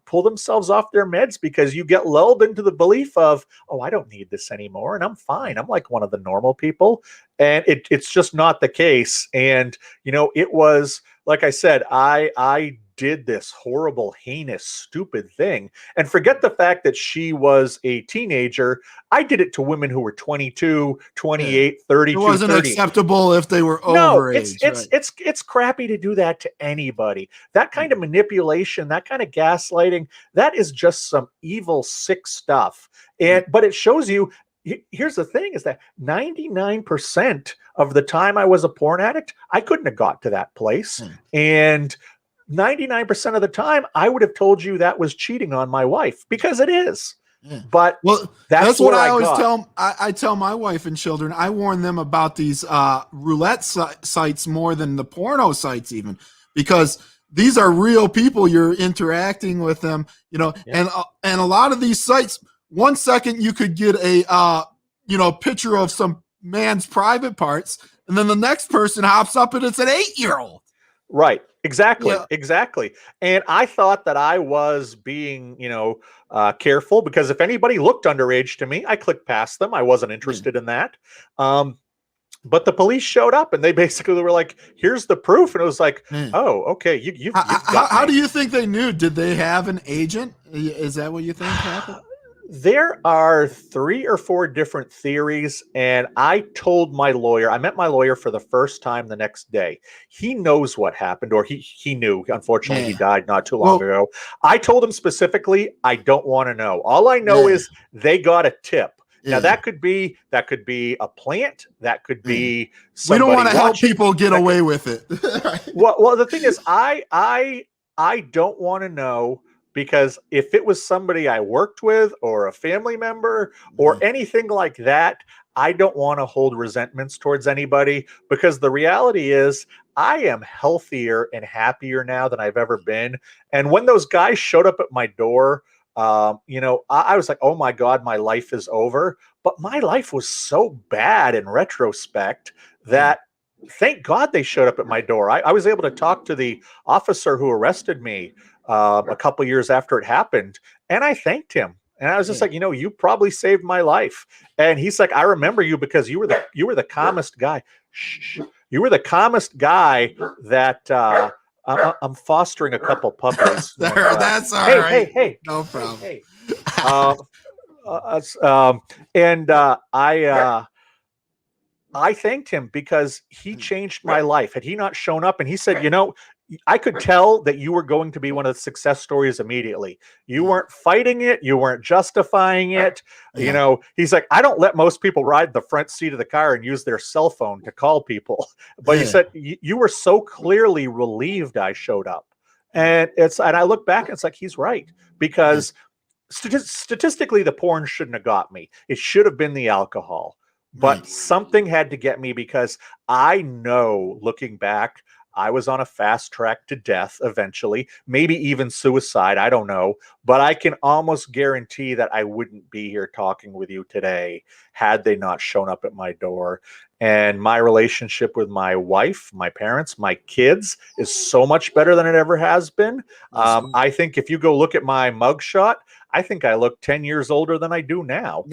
pull themselves off their meds because you get lulled into the belief of, oh, I don't need this anymore, and I'm fine. I'm like one of the normal people. And it's just not the case. And, it was, like I said, I did this horrible, heinous, stupid thing. And forget the fact that she was a teenager. I did it to women who were 22, 28, 32, It wasn't 30. acceptable if they were overage. No, it's crappy to do that to anybody. That kind of manipulation, that kind of gaslighting, that is just some evil, sick stuff. But it shows you, here's the thing, is that 99% of the time I was a porn addict, I couldn't have got to that place. And 99% of the time, I would have told you that was cheating on my wife, because it is. But that's what I always tell. I tell my wife and children. I warn them about these roulette sites more than the porno sites, even, because these are real people. You're interacting with them, and a lot of these sites. 1 second you could get a picture of some man's private parts, and then the next person hops up and it's an 8-year-old. Right. Exactly. Yeah. Exactly. And I thought that I was being, careful, because if anybody looked underage to me, I clicked past them. I wasn't interested in that. But the police showed up and they basically were like, here's the proof. And it was like, oh, okay. You've got how do you think they knew? Did they have an agent? Is that what you think happened? There are 3 or 4 different theories, and I told my lawyer, I met my lawyer for the first time the next day. He knows what happened, or he knew. Unfortunately, he died not too long ago. I told him specifically, I don't want to know. All I know is they got a tip. Now that could be a plant. That could be somebody. We don't want to help people get away with it. Well, the thing is, I don't want to know because if it was somebody I worked with or a family member or anything like that, I don't want to hold resentments towards anybody, because the reality is I am healthier and happier now than I've ever been. And when those guys showed up at my door, I was like, oh my God, my life is over. But my life was so bad in retrospect that thank God they showed up at my door. I was able to talk to the officer who arrested me a couple years after it happened, and I thanked him. And I was just like, you probably saved my life. And he's like, I remember you because you were the calmest guy. Shh. You were the calmest guy that I'm fostering a couple puppies. That's all right. Hey, no problem. Hey. I thanked him because he changed my life. Had he not shown up, and he said, I could tell that you were going to be one of the success stories immediately. You weren't fighting it. You weren't justifying it. He's like, I don't let most people ride the front seat of the car and use their cell phone to call people. But he said, you were so clearly relieved I showed up. And I look back and it's like, he's right, because statistically, the porn shouldn't have got me. It should have been the alcohol. But something had to get me, because I know, looking back, I was on a fast track to death eventually, maybe even suicide. I don't know. But I can almost guarantee that I wouldn't be here talking with you today had they not shown up at my door. And my relationship with my wife, my parents, my kids is so much better than it ever has been. I think if you go look at my mugshot, I think I look 10 years older than I do now.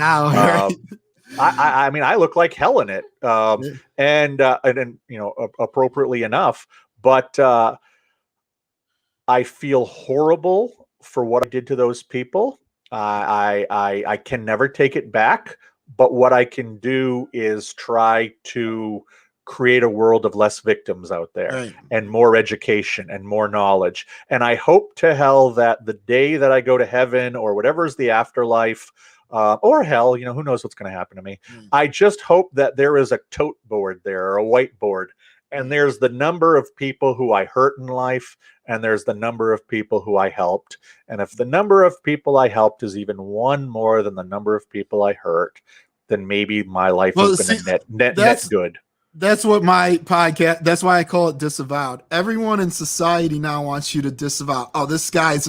I mean, I look like hell in it, and appropriately enough. But I feel horrible for what I did to those people. I can never take it back. But what I can do is try to create a world of less victims out there, and more education and more knowledge. And I hope to hell that the day that I go to heaven, or whatever is the afterlife, or hell, who knows what's going to happen to me. I just hope that there is a tote board there, or a whiteboard, and there's the number of people who I hurt in life, and there's the number of people who I helped. And if the number of people I helped is even one more than the number of people I hurt, then maybe my life has been net good. That's what my podcast, that's why I call it Disavowed. Everyone in society now wants you to disavow. Oh, this guy's,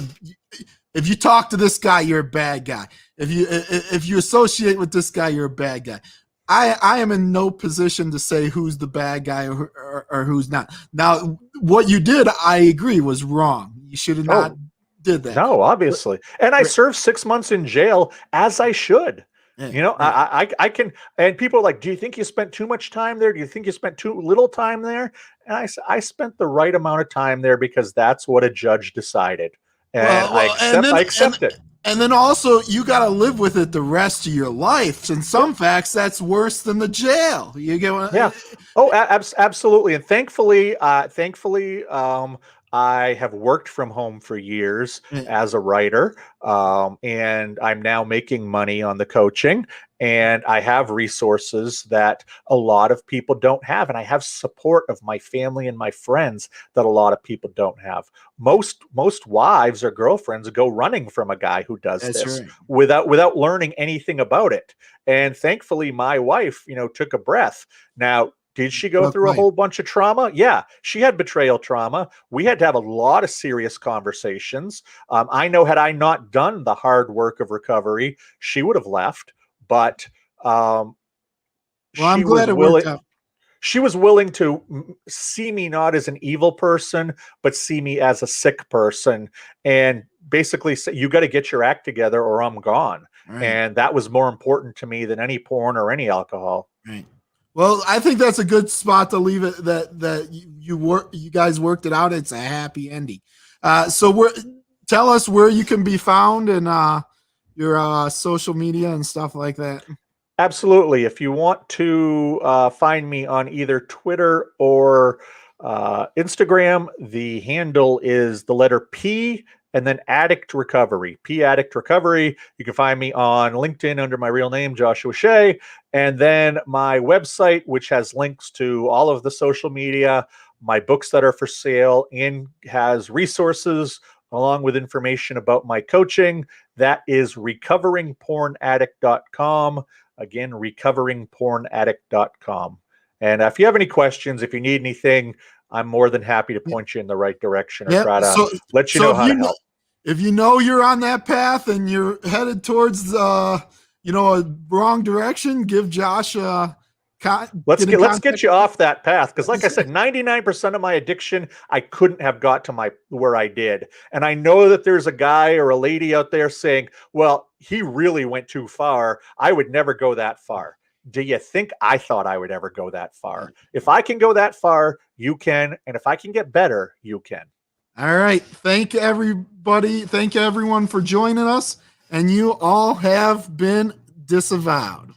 if you talk to this guy, you're a bad guy. If you associate with this guy, you're a bad guy. I am in no position to say who's the bad guy or who's not. Now, what you did, I agree, was wrong. You should have not did that. No, obviously. And I served 6 months in jail, as I should. I can, and people are like, do you think you spent too much time there? Do you think you spent too little time there? And I spent the right amount of time there, because that's what a judge decided. And I accept it. And then also, you got to live with it the rest of your life. In some facts, that's worse than the jail. You get what? Yeah. Oh, absolutely. And thankfully, I have worked from home for years as a writer, and I'm now making money on the coaching, and I have resources that a lot of people don't have, and I have support of my family and my friends that a lot of people don't have. Most wives or girlfriends go running from a guy who does this without learning anything about it. And thankfully, my wife, took a breath. Now, did she go through a whole bunch of trauma? Yeah, she had betrayal trauma. We had to have a lot of serious conversations. I know, had I not done the hard work of recovery, she would have left. But I'm glad it worked out. She was willing to see me not as an evil person, but see me as a sick person, and basically say, you got to get your act together or I'm gone. And that was more important to me than any porn or any alcohol. Right. Well, I think that's a good spot to leave it. That you guys worked it out. It's a happy ending. So tell us where you can be found and your social media and stuff like that. Absolutely. If you want to find me on either Twitter or Instagram, the handle is the letter P and then Addict Recovery. P Addict Recovery. You can find me on LinkedIn under my real name, Joshua Shea, and then my website, which has links to all of the social media, my books that are for sale, and has resources along with information about my coaching. That is recoveringpornaddict.com. Again, recoveringpornaddict.com. And if you have any questions, if you need anything, I'm more than happy to point you in the right direction or try to let you know how to help. If you know you're on that path and you're headed towards a wrong direction, give Josh let's get you off that path, because like I said, 99% of my addiction I couldn't have got to where I did. And I know that there's a guy or a lady out there saying, well, he really went too far. I would never go that far. Do you think I thought I would ever go that far? If I can go that far, you can. And if I can get better, you can. All right. Thank everybody. Thank everyone for joining us. And you all have been disavowed.